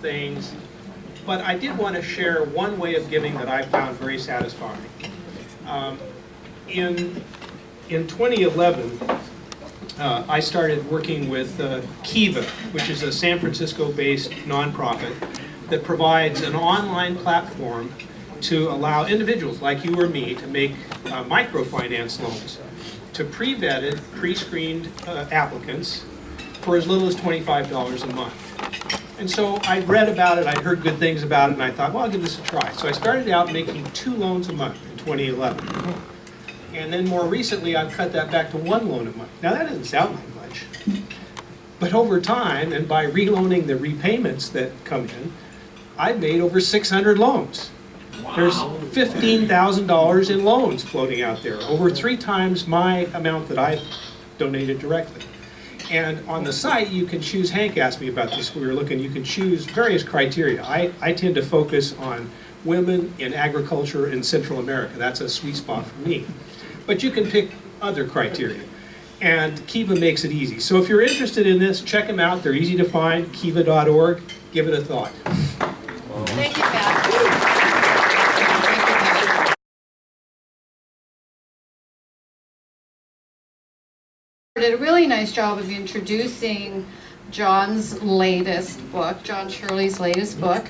things, but I did want to share one way of giving that I found very satisfying. In 2011, I started working with Kiva, which is a San Francisco-based nonprofit that provides an online platform to allow individuals like you or me to make microfinance loans to pre-vetted, pre-screened applicants for as little as $25 a month. And so I read about it, I heard good things about it, and I thought, well, I'll give this a try. So I started out making 2 loans a month in 2011. And then more recently, I've cut that back to 1 loan a month. Now that doesn't sound like much. But over time, and by reloaning the repayments that come in, I've made over 600 loans. Wow. There's $15,000 in loans floating out there, over 3 times my amount that I've donated directly. And on the site, you can choose, Hank asked me about this when we were looking, you can choose various criteria. I tend to focus on women in agriculture in Central America. That's a sweet spot for me. But you can pick other criteria. And Kiva makes it easy. So if you're interested in this, check them out. They're easy to find, kiva.org. Give it a thought. Thank you, Pat. Did a really nice job of introducing John's latest book, John Shirley's latest book,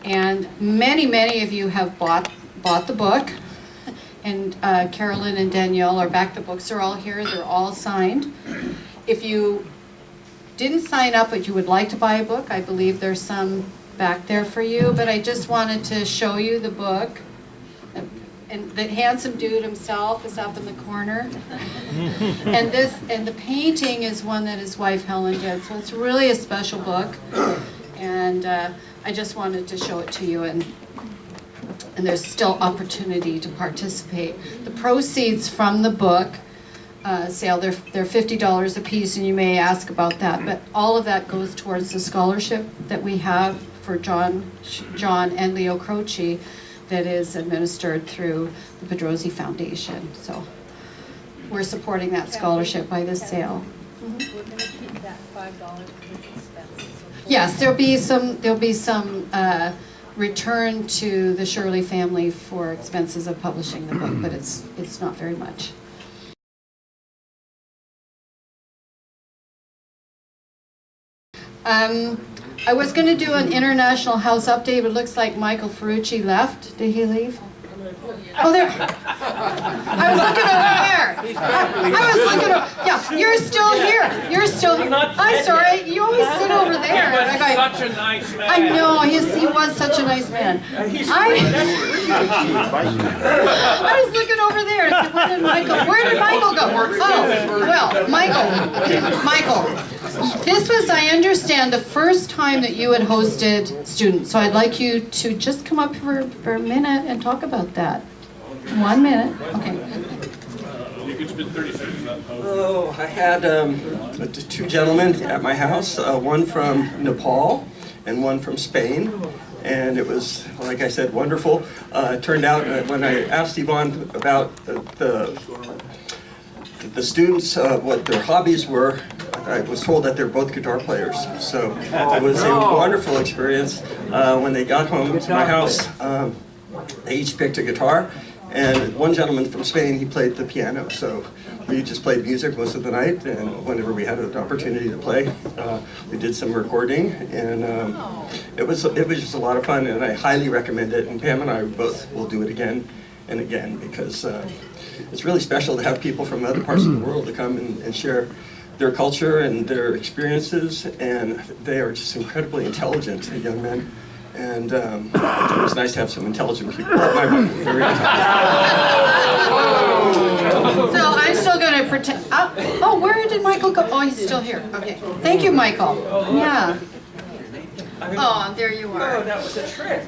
and many of you have bought the book, and Carolyn and Danielle are back. The books are all here, they're all signed. If you didn't sign up but you would like to buy a book, I believe there's some back there for you, but I just wanted to show you the book. And the handsome dude himself is up in the corner. And the painting is one that his wife Helen did. So it's really a special book. And I just wanted to show it to you, and there's still opportunity to participate. The proceeds from the book sale, they're $50 a piece, and you may ask about that, but all of that goes towards the scholarship that we have for John and Leo Croce that is administered through the Pedrosi Foundation. So we're supporting that scholarship by this sale. We're going to keep that $5 for expenses. Yes, there'll be some return to the Shirley family for expenses of publishing the book, but it's not very much. I was going to do an International House update, but it looks like Michael Ferrucci left. Did he leave? Oh, there. I was looking over there. I was looking over. Yeah, you're still here. You're still here. I'm sorry. You always sit over there. He was such a nice man. I know. He was such a nice man. I was looking over there. I said, where did Michael go? Oh, well, Michael. This was, I understand, the first time that you had hosted students. So I'd like you to just come up for a minute and talk about that. 1 minute. Okay. You could spend 30 seconds on post. Oh, I had 2 gentlemen at my house, one from Nepal and one from Spain. And it was, like I said, wonderful. It turned out when I asked Yvonne about the students, what their hobbies were, I was told that they're both guitar players. So it was a wonderful experience. When they got home to my house, they each picked a guitar. And one gentleman from Spain, he played the piano. So we just played music most of the night. And whenever we had an opportunity to play, we did some recording. And it was just a lot of fun. And I highly recommend it. And Pam and I both will do it again and again, because it's really special to have people from other parts of the world to come and share their culture and their experiences, and they are just incredibly intelligent young men. And it was nice to have some intelligent people. My wife was very intelligent. So I'm still going to pretend. Oh, where did Michael go? Oh, he's still here. Okay. Thank you, Michael. Yeah. Oh, there you are. Oh, that was a trick.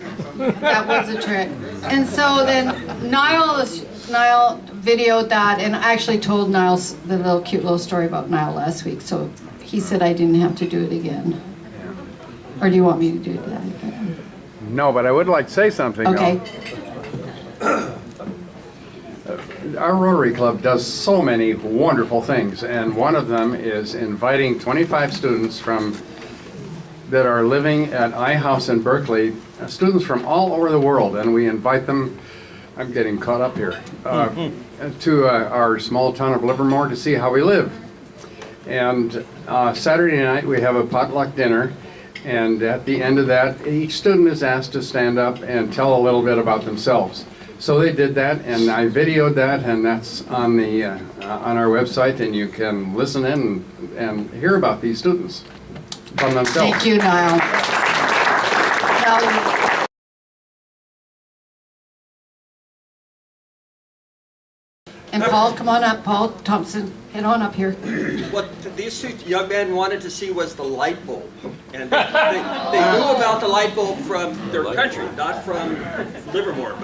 That was a trick. And so then Niall videoed that, and I actually told Niall the cute little story about Niall last week. So he said I didn't have to do it again. Or do you want me to do that again? No, but I would like to say something. Okay. Our Rotary Club does so many wonderful things, and one of them is inviting 25 students from that are living at iHouse in Berkeley, students from all over the world, and we invite them, I'm getting caught up here, to our small town of Livermore to see how we live. And Saturday night we have a potluck dinner, and at the end of that, each student is asked to stand up and tell a little bit about themselves. So they did that, and I videoed that, and that's on the on our website, and you can listen in and hear about these students from themselves. Thank you, Niall. Now, and Paul, come on up, Paul Thompson, head on up here. What these two young men wanted to see was the light bulb. And they knew about the light bulb from their country, not from Livermore.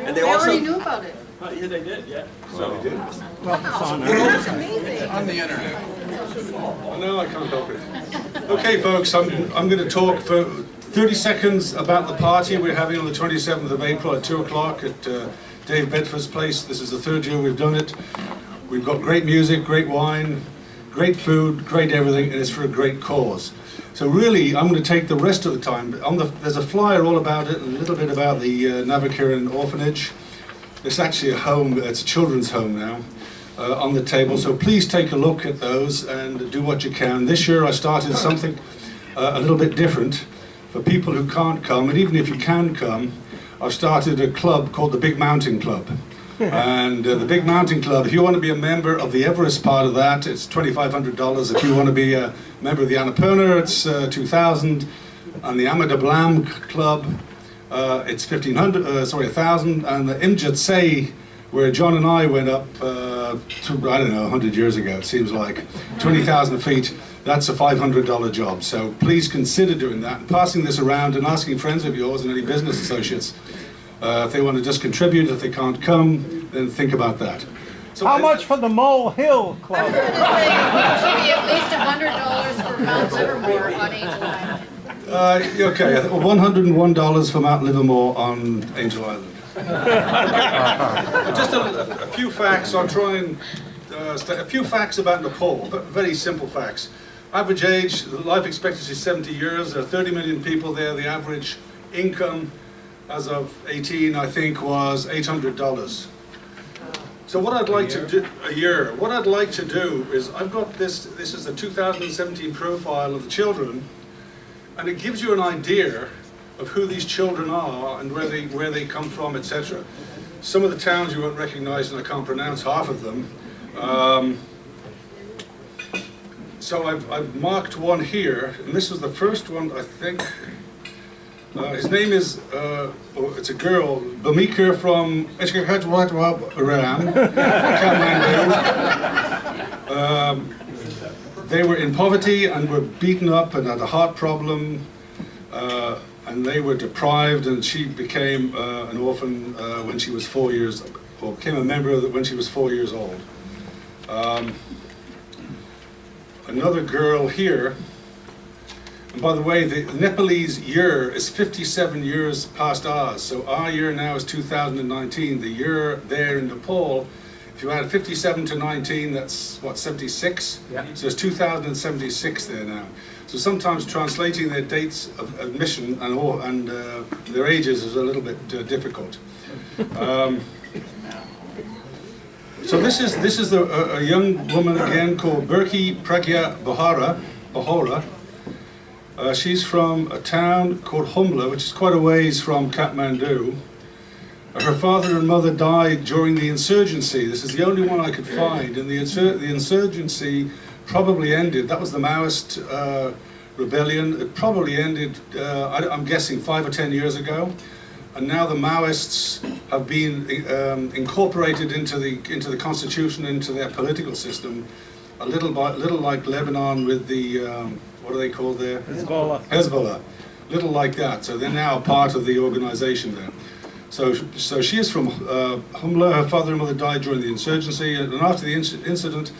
And they I also... already knew about it. Yeah, they did, yeah. Wow, that's amazing. No, I can't help it. Okay, folks, I'm going to talk for 30 seconds about the party we're having on the 27th of April at 2 o'clock at Dave Bedford's place. This is the third year we've done it. We've got great music, great wine, great food, great everything, and it's for a great cause. So really, I'm going to take the rest of the time. There's a flyer all about it, and a little bit about the Navakiran Orphanage. It's actually a home, it's a children's home now, on the table. So please take a look at those and do what you can. This year I started something a little bit different for people who can't come, and even if you can come, I've started a club called the Big Mountain Club. And the Big Mountain Club, if you want to be a member of the Everest part of that, it's $2,500. If you want to be a member of the Annapurna, it's $2,000. And the Amadablam Club, it's $1,000. And the Imjat Say, where John and I went up, I don't know, 100 years ago, it seems like, 20,000 feet, that's a $500 job. So please consider doing that, and passing this around and asking friends of yours and any business associates if they want to just contribute. If they can't come, then think about that. So How much for the Mole Hill Club? I'm going to say it should be at least $100 for Mount Livermore on Angel Island. Okay, $101 for Mount Livermore on Angel Island. Just a few facts. I'll try and a few facts about Nepal. Very simple facts. Average age, life expectancy is 70 years. There are 30 million people there. The average income as of 18, I think, was $800. So what I'd like to do a year. What I'd like to do is I've got this. This is the 2017 profile of the children, and it gives you an idea of who these children are and where they come from, etc. Some of the towns you won't recognize, and I can't pronounce half of them. So I've marked one here, and this is the first one, I think. His name is, it's a girl, Bamika from Ram, Kathmandu. They were in poverty and were beaten up and had a heart problem, and they were deprived, and she became an orphan when she was 4 years, or became a member of it when she was 4 years old. Another girl here, and by the way, the Nepalese year is 57 years past ours, so our year now is 2019. The year there in Nepal, if you add 57 to 19, that's what, 76? Yeah. So it's 2076 there now. So sometimes translating their dates of admission and their ages is a little bit difficult. So this is a young woman again called Burki Pragya Bahora. She's from a town called Humla, which is quite a ways from Kathmandu. Her father and mother died during the insurgency. This is the only one I could find, and the insurgency probably ended. That was the Maoist rebellion. It probably ended, I'm guessing, 5 or 10 years ago. And now the Maoists have been incorporated into the constitution, into their political system, a little like Lebanon with the what are they called there? Hezbollah, little like that. So they're now part of the organization there. So she is from Humla. Her father and mother died during the insurgency, and after the incident,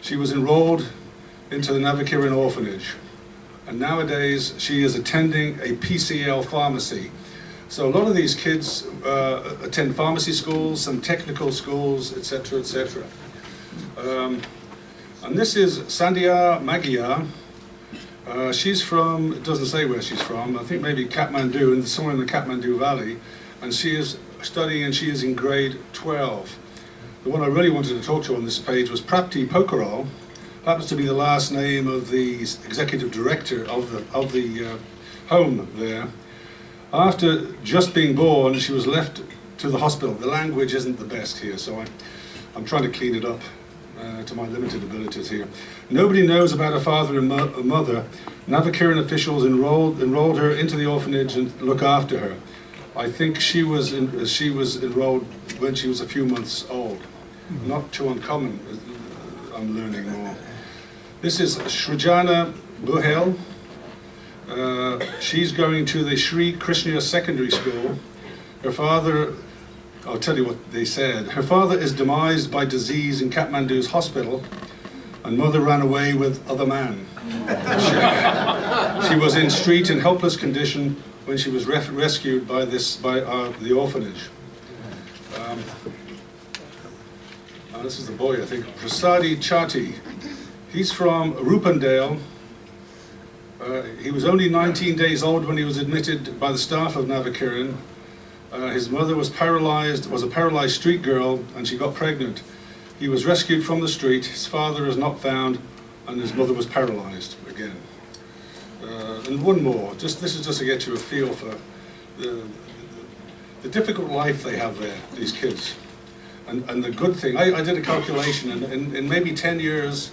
she was enrolled into the Navakiran Orphanage, and nowadays she is attending a PCL pharmacy. So a lot of these kids attend pharmacy schools, some technical schools, etc., etc. And this is Sandhya Magyar. She's from, it doesn't say where she's from, I think maybe Kathmandu, and somewhere in the Kathmandu Valley, and she is studying and she is in grade 12. The one I really wanted to talk to on this page was Prapti Pokharel, happens to be the last name of the executive director of the home there. After just being born, she was left to the hospital. The language isn't the best here, so I'm trying to clean it up to my limited abilities here. Nobody knows about her father and mother. Navakiran officials enrolled her into the orphanage and look after her. I think she was enrolled when she was a few months old. Not too uncommon, I'm learning more. This is Srijana Buhel. She's going to the Sri Krishna Secondary School. Her father, I'll tell you what they said. Her father is demised by disease in Kathmandu's hospital, and mother ran away with other man. She was in street in helpless condition when she was rescued by the orphanage. This is the boy, I think, Prasadi Chati. He's from Rupandale. He was only 19 days old when he was admitted by the staff of Navakiran. His mother was a paralyzed street girl, and she got pregnant. He was rescued from the street. His father is not found, and his mother was paralyzed again. And one more. This is just to get you a feel for the difficult life they have there, these kids. And the good thing, I did a calculation, and in maybe 10 years,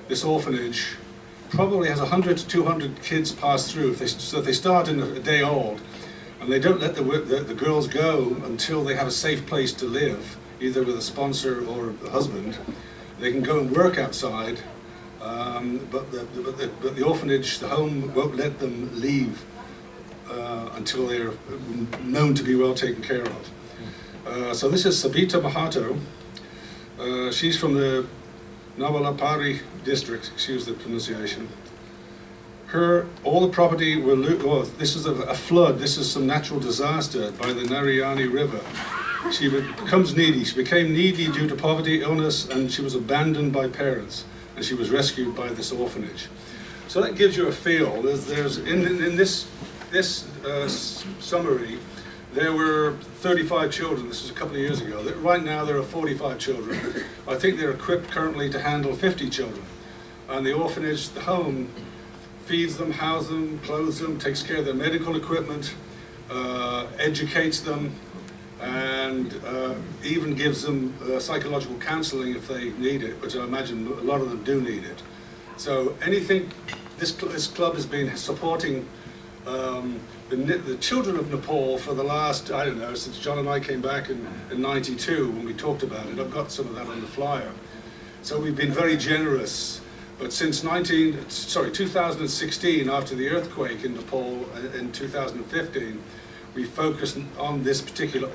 this orphanage probably has 100 to 200 kids pass through. So if they start in a day old, and they don't let the girls go until they have a safe place to live, either with a sponsor or a husband. They can go and work outside, but the orphanage, the home, won't let them leave until they're known to be well taken care of. So this is Sabita Mahato. She's from the Nawalapari district, excuse the pronunciation. All the property this is a flood, this is some natural disaster by the Narayani River. She becomes needy. She became needy due to poverty, illness, and she was abandoned by parents, and she was rescued by this orphanage. So that gives you a feel. There's in this summary, there were 35 children. This is a couple of years ago. Right now there are 45 children. I think they're equipped currently to handle 50 children. And the orphanage, the home, feeds them, houses them, clothes them, takes care of their medical equipment, educates them, and even gives them psychological counseling if they need it, which I imagine a lot of them do need it. So anything, this club has been supporting the children of Nepal for the last, I don't know, since John and I came back in 92 when we talked about it. I've got some of that on the flyer. So we've been very generous. But since 2016, after the earthquake in Nepal in 2015, we focused on this particular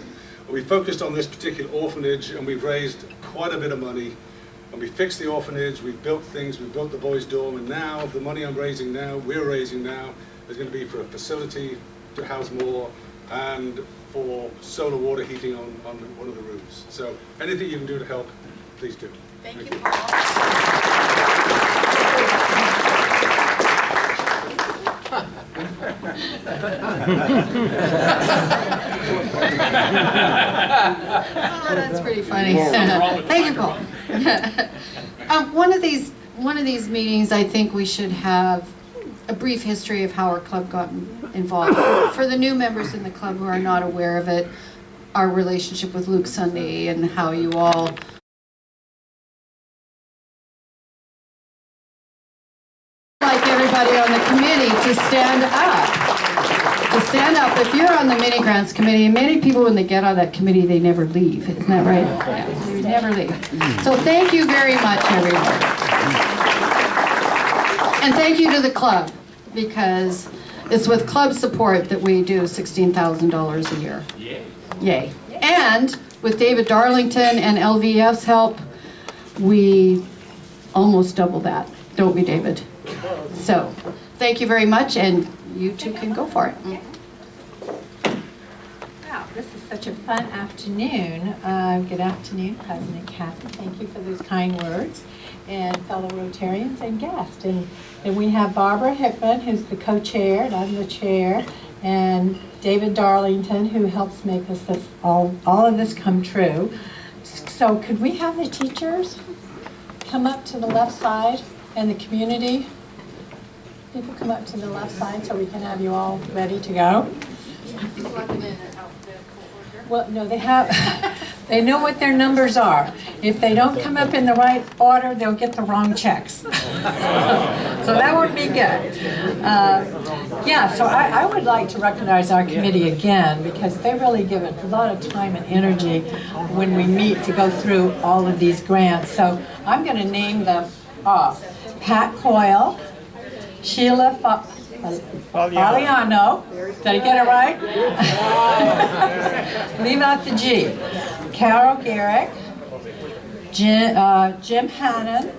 orphanage, and we've raised quite a bit of money. And we fixed the orphanage, we built things, we built the boys' dorm, and now the money we're raising now, is going to be for a facility to house more and for solar water heating on one of the roofs. So anything you can do to help, please do. Thank you, Paul. Oh, that's pretty funny. Thank you, Paul. One of these meetings, I think we should have a brief history of how our club got involved. For the new members in the club who are not aware of it, our relationship with Luke Sunday and how you all like everybody on the committee to stand up. If you're on the mini grants committee, many people when they get on that committee, they never leave. Isn't that right? Yeah, they never leave. So thank you very much, everyone. And thank you to the club, because it's with club support that we do $16,000 a year. Yay. And with David Darlington and LVF's help, we almost double that, don't we, David? So, thank you very much, and you two can go for it. Wow, this is so such a fun afternoon. Good afternoon, President Kathy. Thank you for those kind words. And fellow Rotarians and guests. And then we have Barbara Hickman, who's the co-chair, and I'm the chair, and David Darlington, who helps make this all of this come true. So could we have the teachers come up to the left side and the community? People come up to the left side so we can have you all ready to go. Well, no, they have, they know what their numbers are. If they don't come up in the right order, they'll get the wrong checks. So that would be good. Yeah, so I would like to recognize our committee again because they really give it a lot of time and energy when we meet to go through all of these grants. So I'm going to name them off. Pat Coyle, Sheila Faliano. Did I get it right? Leave out the G. Carol Garrick, Jim Hannon,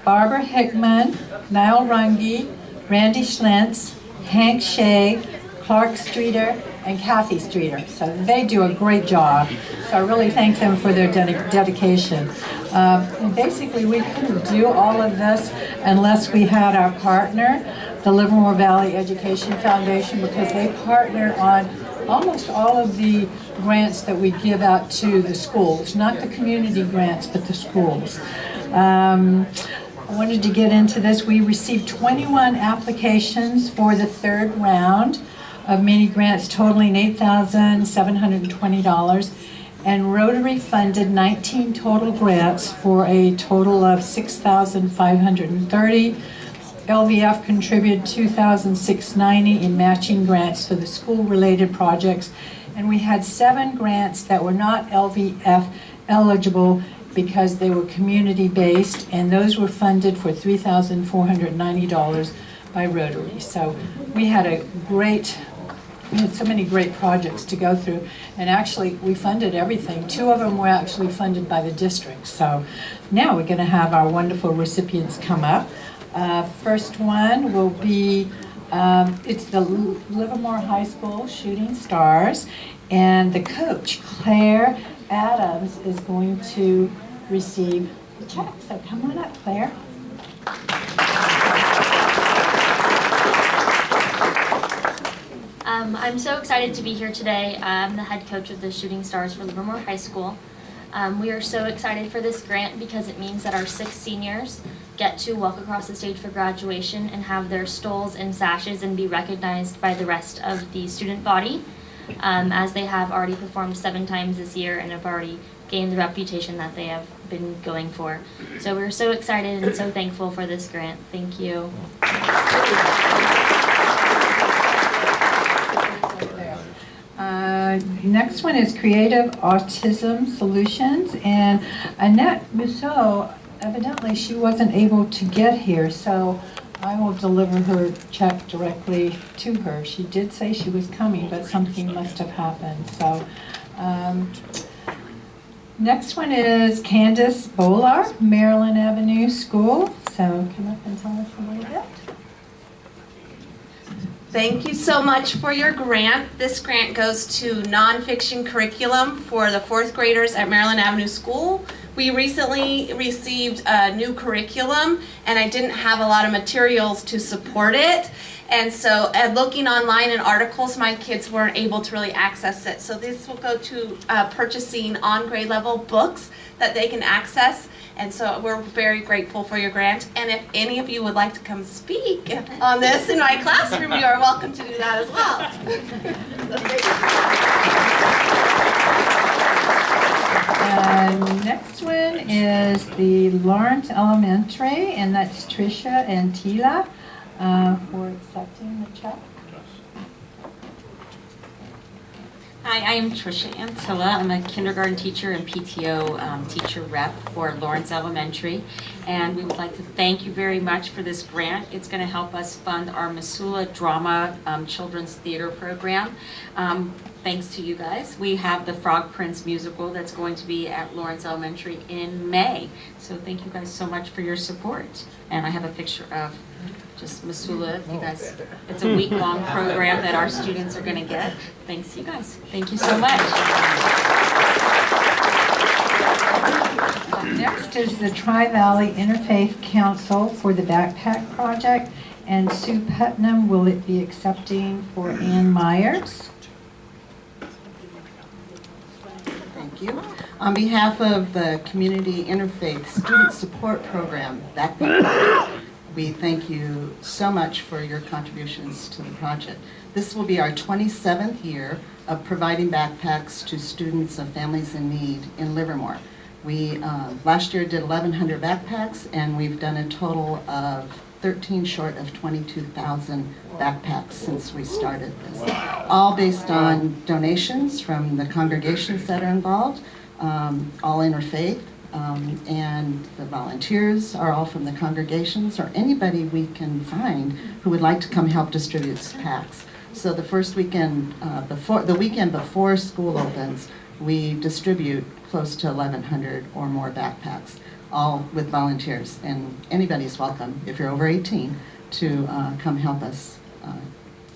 Barbara Hickman, Niall Runge, Randy Schlentz, Hank Shea, Clark Streeter, and Kathy Streeter. So they do a great job. So I really thank them for their dedication. And basically, we couldn't do all of this unless we had our partner, the Livermore Valley Education Foundation, because they partner on almost all of the grants that we give out to the schools, not the community grants, but the schools. I wanted to get into this. We received 21 applications for the third round of mini grants totaling $8,720, and Rotary funded 19 total grants for a total of $6,530. LVF contributed $2,690 in matching grants for the school-related projects, and we had 7 grants that were not LVF eligible because they were community-based, and those were funded for $3,490 by Rotary. So we had so many great projects to go through, and actually we funded everything. 2 of them were actually funded by the district. So now we're going to have our wonderful recipients come up. First one will be, it's the Livermore High School Shooting Stars, and the coach, Claire Adams, is going to receive the check. So come on up, Claire. I'm so excited to be here today. I'm the head coach of the Shooting Stars for Livermore High School. We are so excited for this grant because it means that our 6 seniors get to walk across the stage for graduation and have their stoles and sashes and be recognized by the rest of the student body, as they have already performed 7 times this year and have already gained the reputation that they have been going for. So we're so excited and so thankful for this grant. Thank you. Next one is Creative Autism Solutions, and Annette Mousseau, evidently she wasn't able to get here, so I will deliver her check directly to her. She did say she was coming, but something must have happened. So next one is Candace Bolar, Maryland Avenue School. So come up and tell us a little bit. Thank you so much for your grant. This grant goes to nonfiction curriculum for the 4th graders at Maryland Avenue School. We recently received a new curriculum, and I didn't have a lot of materials to support it. And so looking online in articles, my kids weren't able to really access it. So this will go to purchasing on grade level books that they can access. And so we're very grateful for your grant. And if any of you would like to come speak on this in my classroom, you are welcome to do that as well. Next one is the Lawrence Elementary, and that's Tricia and Tila for accepting the check. Hi, I am Tricia Antilla. I'm a kindergarten teacher and PTO teacher rep for Lawrence Elementary, and we would like to thank you very much for this grant. It's going to help us fund our Missoula Drama Children's Theater Program. Thanks to you guys. We have the Frog Prince musical that's going to be at Lawrence Elementary in May. So thank you guys so much for your support. And I have a picture of just Missoula, if you guys, it's a week-long program that our students are going to get. Thanks to you guys. Thank you so much. Next is the Tri-Valley Interfaith Council for the Backpack Project, and Sue Putnam will it be accepting for Ann Myers. Thank you. On behalf of the Community Interfaith Student Support Program, Backpack, we thank you so much for your contributions to the project. This will be our 27th year of providing backpacks to students of families in need in Livermore. We last year did 1,100 backpacks, and we've done a total of 13 short of 22,000 backpacks since we started this. All based on donations from the congregations that are involved, all interfaith, and the volunteers are all from the congregations, or anybody we can find who would like to come help distribute packs. So the first weekend, the weekend before school opens, we distribute close to 1,100 or more backpacks, all with volunteers. And anybody's welcome, if you're over 18, to come help us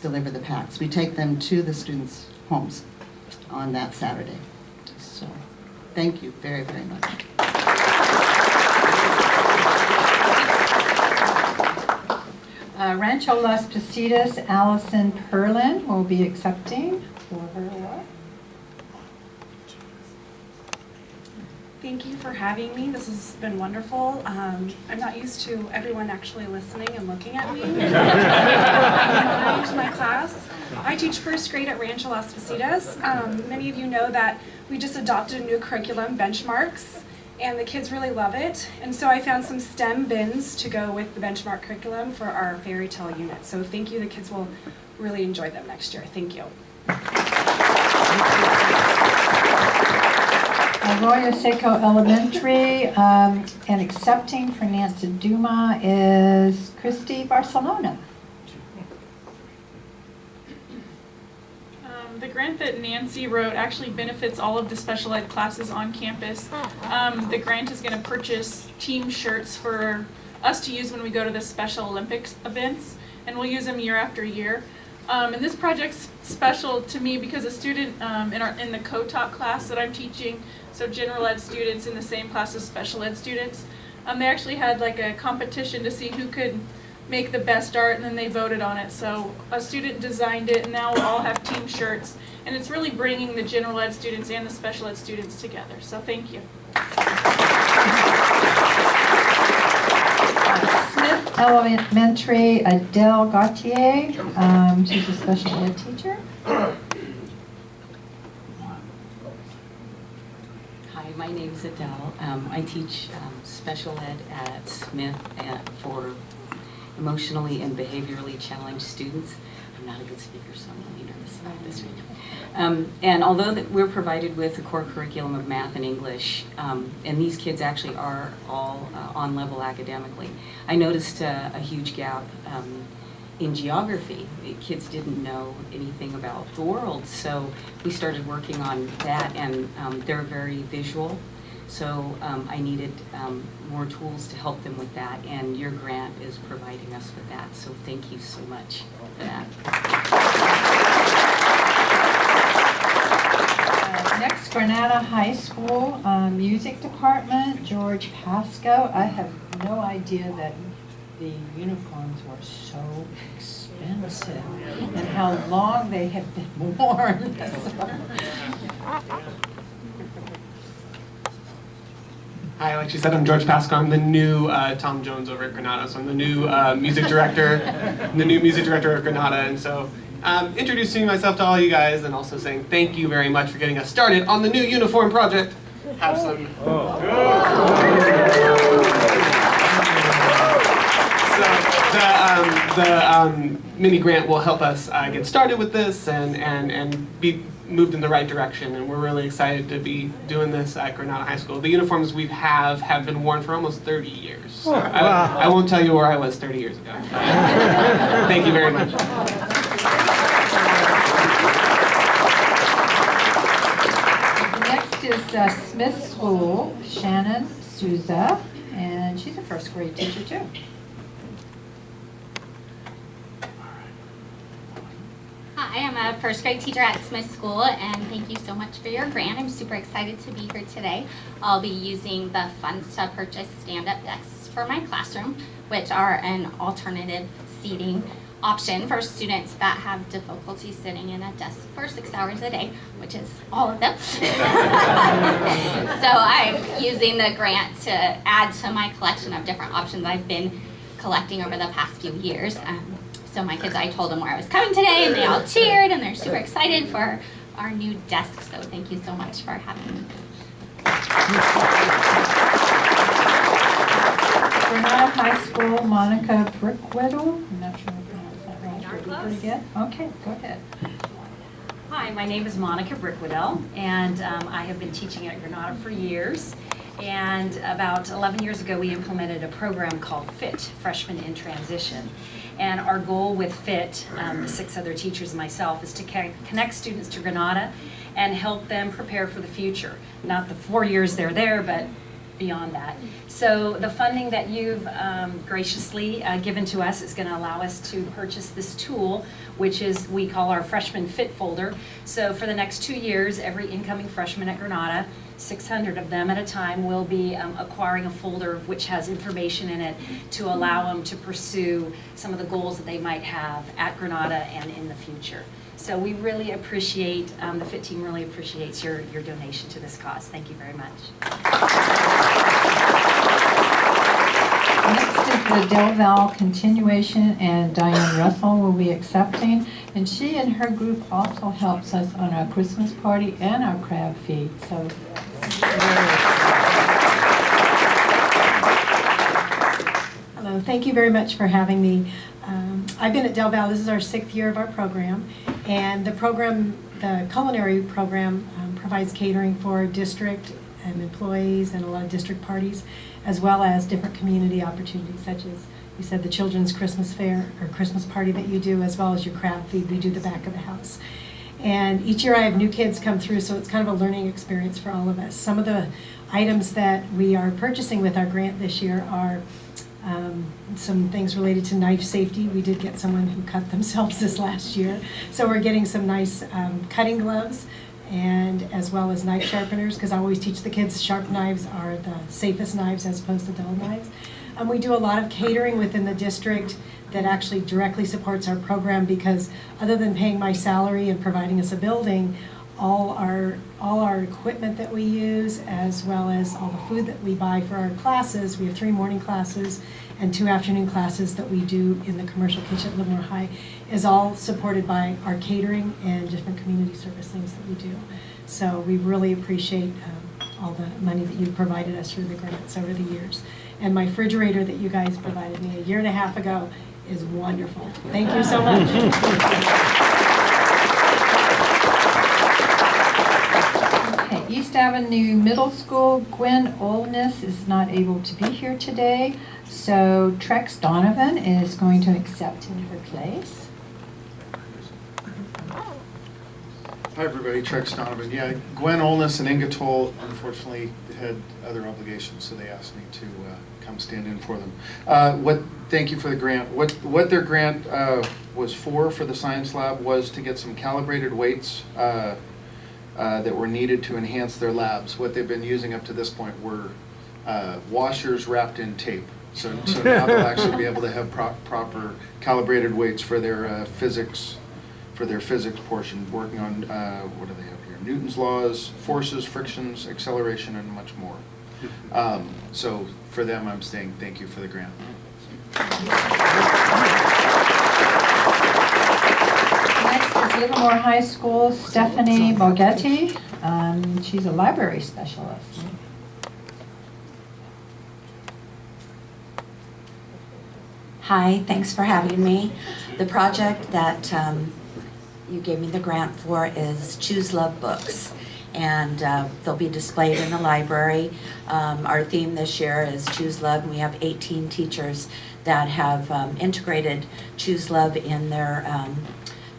deliver the packs. We take them to the students' homes on that Saturday. So thank you very, very much. Rancho Las Positas, Allison Perlin will be accepting for her award. Thank you for having me. This has been wonderful. I'm not used to everyone actually listening and looking at me. My class. I teach first grade at Rancho Las Positas. Many of you know that we just adopted a new curriculum, Benchmarks, and the kids really love it. And so I found some STEM bins to go with the Benchmark curriculum for our fairy tale unit. So thank you. The kids will really enjoy them next year. Thank you. Arroyo Seco Elementary, and accepting for Nancy Duma is Christy Barcelona. The grant that Nancy wrote actually benefits all of the special ed classes on campus. The grant is going to purchase team shirts for us to use when we go to the Special Olympics events, and we'll use them year after year. And this project's special to me because a student in the co-taught class that I'm teaching, so general ed students in the same class as special ed students, they actually had like a competition to see who could make the best art, and then they voted on it. So a student designed it, and now we'll all have team shirts, and it's really bringing the general ed students and the special ed students together. So thank you. Smith Elementary, Adele Gautier, she's a special ed teacher. Hi, my name is Adele. I teach special ed at Smith for emotionally and behaviorally challenged students. I'm not a good speaker, so I'm really nervous about this right now. And although that we're provided with a core curriculum of math and English, and these kids actually are all on level academically, I noticed a huge gap in geography. The kids didn't know anything about the world, so we started working on that, and they're very visual. So I needed more tools to help them with that, and your grant is providing us with that. So thank you so much for that. Next, Granada High School Music Department, George Pasco. I have no idea that the uniforms were so expensive and how long they have been worn. Hi, like she said, I'm George Pasco. I'm the new Tom Jones over at Granada. So I'm the new music director, at Granada. And so introducing myself to all you guys and also saying thank you very much for getting us started on the new uniform project. Have some. So the mini grant will help us get started with this and be moved in the right direction, and we're really excited to be doing this at Granada High School. The uniforms we have been worn for almost 30 years. Oh, wow. I won't tell you where I was 30 years ago. Thank you very much. Next is Smith School, Shannon Souza, and she's a first grade teacher too. Hi, I'm a first grade teacher at Smith School, and thank you so much for your grant. I'm super excited to be here today. I'll be using the funds to purchase stand-up desks for my classroom, which are an alternative seating option for students that have difficulty sitting in a desk for 6 hours a day, which is all of them. So I'm using the grant to add to my collection of different options I've been collecting over the past few years. So my kids, I told them where I was coming today, and they all cheered, and they're super excited for our new desk. So thank you so much for having me. Granada High School, Monica Brickwhittle. I'm not sure if I pronounced that right. Did you pretty good? Okay, go ahead. Hi, my name is Monica Brickwhittle, and I have been teaching at Granada for years. And about 11 years ago, we implemented a program called FIT, Freshmen in Transition. And our goal with FIT, the 6 other teachers and myself, is to connect students to Granada and help them prepare for the future. Not the 4 years they're there, but beyond that. So the funding that you've graciously given to us is going to allow us to purchase this tool, which is we call our Freshman Fit folder. So for the next 2 years, every incoming freshman at Granada, 600 of them at a time, will be acquiring a folder which has information in it to allow them to pursue some of the goals that they might have at Granada and in the future. So we really appreciate, the FIT team really appreciates your donation to this cause. Thank you very much. Next is the Del Val continuation, and Diane Russell will be accepting. And she and her group also helps us on our Christmas party and our crab feed. So Hello, thank you very much for having me. I've been at Del Val, this is our 6th year of our program, and the culinary program provides catering for district and employees and a lot of district parties, as well as different community opportunities, such as you said, the children's Christmas fair or Christmas party that you do, as well as your crab feed. We do the back of the house. And each year I have new kids come through, so it's kind of a learning experience for all of us. Some of the items that we are purchasing with our grant this year are some things related to knife safety. We did get someone who cut themselves this last year. So we're getting some nice cutting gloves, and as well as knife sharpeners, because I always teach the kids sharp knives are the safest knives as opposed to dull knives. We do a lot of catering within the district that actually directly supports our program, because other than paying my salary and providing us a building, all our equipment that we use, as well as all the food that we buy for our classes, we have 3 morning classes and 2 afternoon classes that we do in the commercial kitchen at Livermore High, is all supported by our catering and different community service things that we do. So we really appreciate all the money that you've provided us through the grants over the years. And my refrigerator that you guys provided me 1.5 years ago is wonderful. Thank you so much. okay, East Avenue Middle School, Gwen Olness is not able to be here today, so Trex Donovan is going to accept in her place. Hi everybody, Trex Donovan. Yeah, Gwen Olness and Inga Toll unfortunately had other obligations, so they asked me to come stand in for them. Thank you for the grant. What their grant was for the science lab was to get some calibrated weights that were needed to enhance their labs. What they've been using up to this point were washers wrapped in tape. So now they'll actually be able to have proper calibrated weights for their physics portion, working on, what do they have here? Newton's laws, forces, frictions, acceleration, and much more. So for them, I'm saying thank you for the grant. Next is Livermore High School, Stephanie Borghetti. She's a library specialist. Hi, thanks for having me. The project that you gave me the grant for is Choose Love Books, and they'll be displayed in the library. Our theme this year is Choose Love, and we have 18 teachers that have integrated Choose Love in their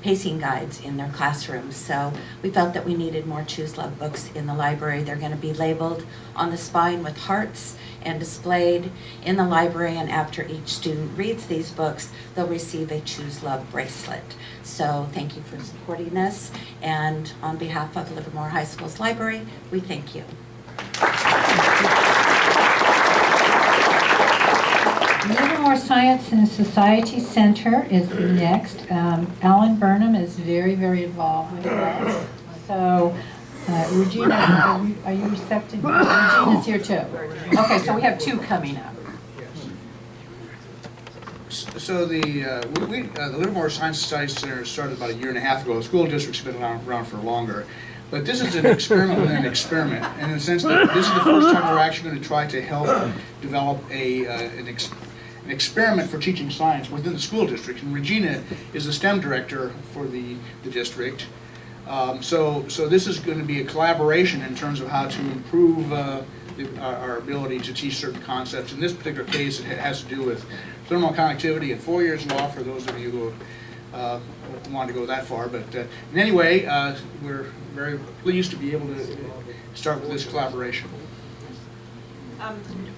pacing guides in their classrooms. So we felt that we needed more Choose Love books in the library. They're going to be labeled on the spine with hearts and displayed in the library, and after each student reads these books, they'll receive a Choose Love bracelet. So thank you for supporting this, and on behalf of Livermore High School's library, we thank you. Livermore Science and Society Center is next. Alan Burnham is very, very involved with this. So, Regina, are you receptive? Regina's here too. Okay, so we have two coming up. So the Livermore Science Society Center started about 1.5 years ago. The school district's been around for longer. But this is an experiment within an experiment, and in the sense that this is the first time we're actually going to try to help develop an experiment for teaching science within the school district. And Regina is the STEM director for the district. So this is going to be a collaboration in terms of how to improve our ability to teach certain concepts. In this particular case, it has to do with thermal conductivity and Fourier's law, for those of you who want to go that far. But in any way, we're very pleased to be able to start with this collaboration.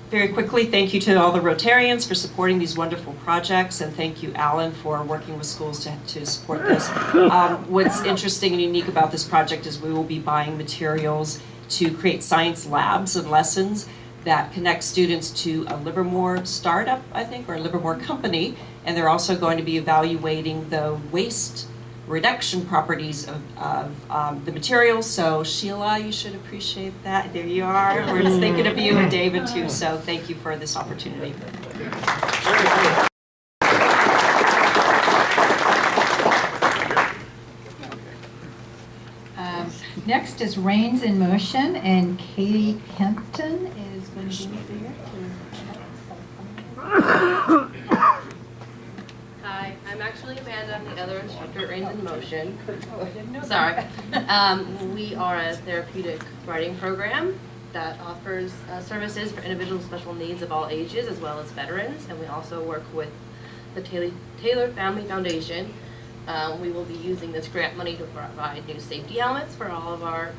Very quickly, thank you to all the Rotarians for supporting these wonderful projects, and thank you, Alan, for working with schools to support this. What's interesting and unique about this project is we will be buying materials to create science labs and lessons that connect students to a Livermore startup, I think, or a Livermore company, and they're also going to be evaluating the waste reduction properties of the materials. So Sheila, you should appreciate that. There you are. We're just thinking of you, and David too. So thank you for this opportunity. Next is Rains in Motion, and Katie Kempton is going to be there. Hi, I'm actually Amanda. I'm the other instructor at Rains in Motion. Sorry. We are a therapeutic writing program that offers services for individuals with special needs of all ages, as well as veterans. And we also work with the Taylor Family Foundation. We will be using this grant money to provide new safety helmets for all of our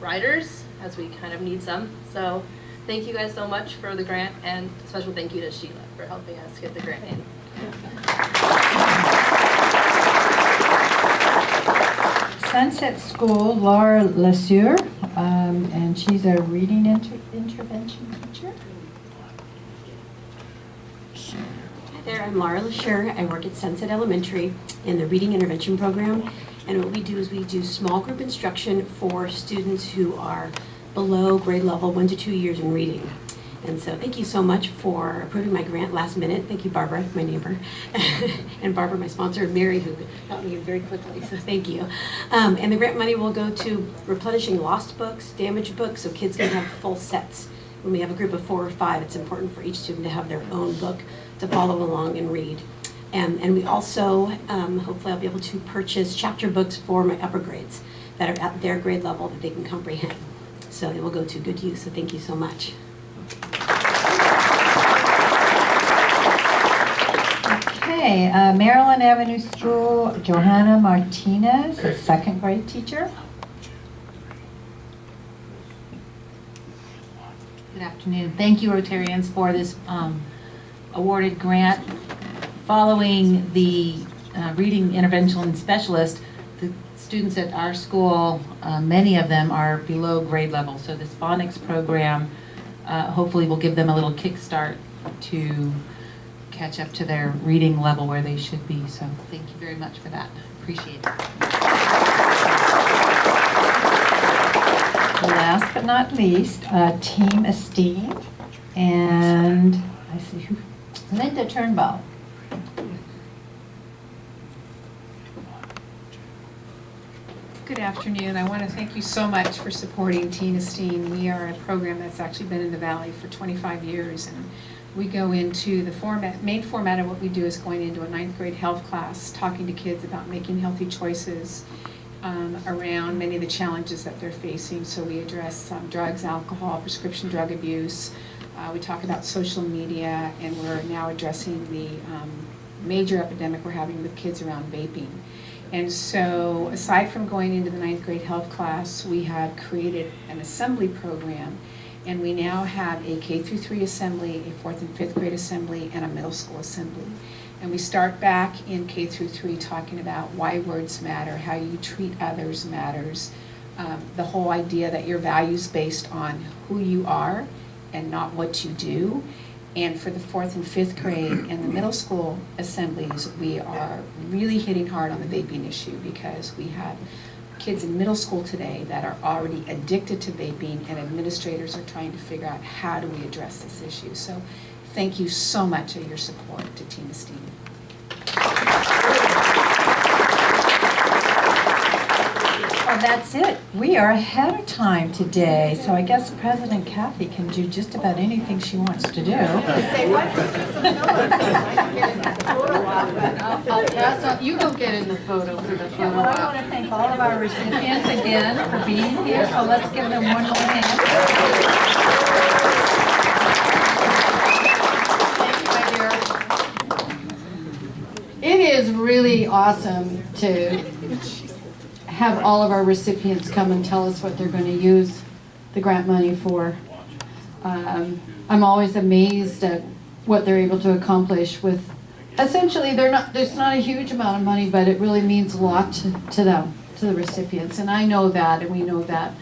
riders, as we kind of need some. So thank you guys so much for the grant, and a special thank you to Sheila for helping us get the grant in. Sunset School, Laura LeSueur, and she's a reading intervention teacher. Hi there, I'm Laura LeSueur. I work at Sunset Elementary in the Reading Intervention Program. And what we do is we do small group instruction for students who are below grade level 1 to 2 years in reading. And so thank you so much for approving my grant last minute. Thank you, Barbara, my neighbor, and Barbara, my sponsor, and Mary, who got me in very quickly, so thank you. And the grant money will go to replenishing lost books, damaged books, so kids can have full sets. When we have a group of 4 or 5, it's important for each student to have their own book to follow along and read. And we also, hopefully I'll be able to purchase chapter books for my upper grades that are at their grade level that they can comprehend. So it will go to good use, so thank you so much. Okay, Maryland Avenue School, Johanna Martinez, a second grade teacher. Good afternoon. Thank you, Rotarians, for this awarded grant. Following the reading intervention specialist, the students at our school, many of them are below grade level. So this phonics program hopefully will give them a little kickstart to catch up to their reading level where they should be. So thank you very much for that. Appreciate it. Last but not least, Team Esteem, and I see who, Linda Turnbow. Good afternoon. I want to thank you so much for supporting Teen Esteem. We are a program that's actually been in the Valley for 25 years, and we go into the main format of what we do is going into a 9th grade health class, talking to kids about making healthy choices around many of the challenges that they're facing. So we address drugs, alcohol, prescription drug abuse. We talk about social media, and we're now addressing the major epidemic we're having with kids around vaping. And so aside from going into the 9th grade health class, we have created an assembly program. And we now have a K through 3 assembly, a 4th and 5th grade assembly, and a middle school assembly. And we start back in K through 3 talking about why words matter, how you treat others matters, the whole idea that your value's based on who you are and not what you do. And for the 4th and 5th grade and the middle school assemblies, we are really hitting hard on the vaping issue because we have kids in middle school today that are already addicted to vaping, and administrators are trying to figure out how do we address this issue. So thank you so much for your support to Team Esteem. Well, that's it. We are ahead of time today, so I guess President Kathy can do just about anything she wants to do. Say, why don't you do some photos? I can get in the photo op. I'll pass on, you go get in the photo for the photo Well, I op. want to thank all of our recipients again for being here, so let's give them one more hand. It is really awesome to have all of our recipients come and tell us what they're going to use the grant money for. I'm always amazed at what they're able to accomplish with, essentially, there's not a huge amount of money, but it really means a lot to them, to the recipients. And I know that, and we know that.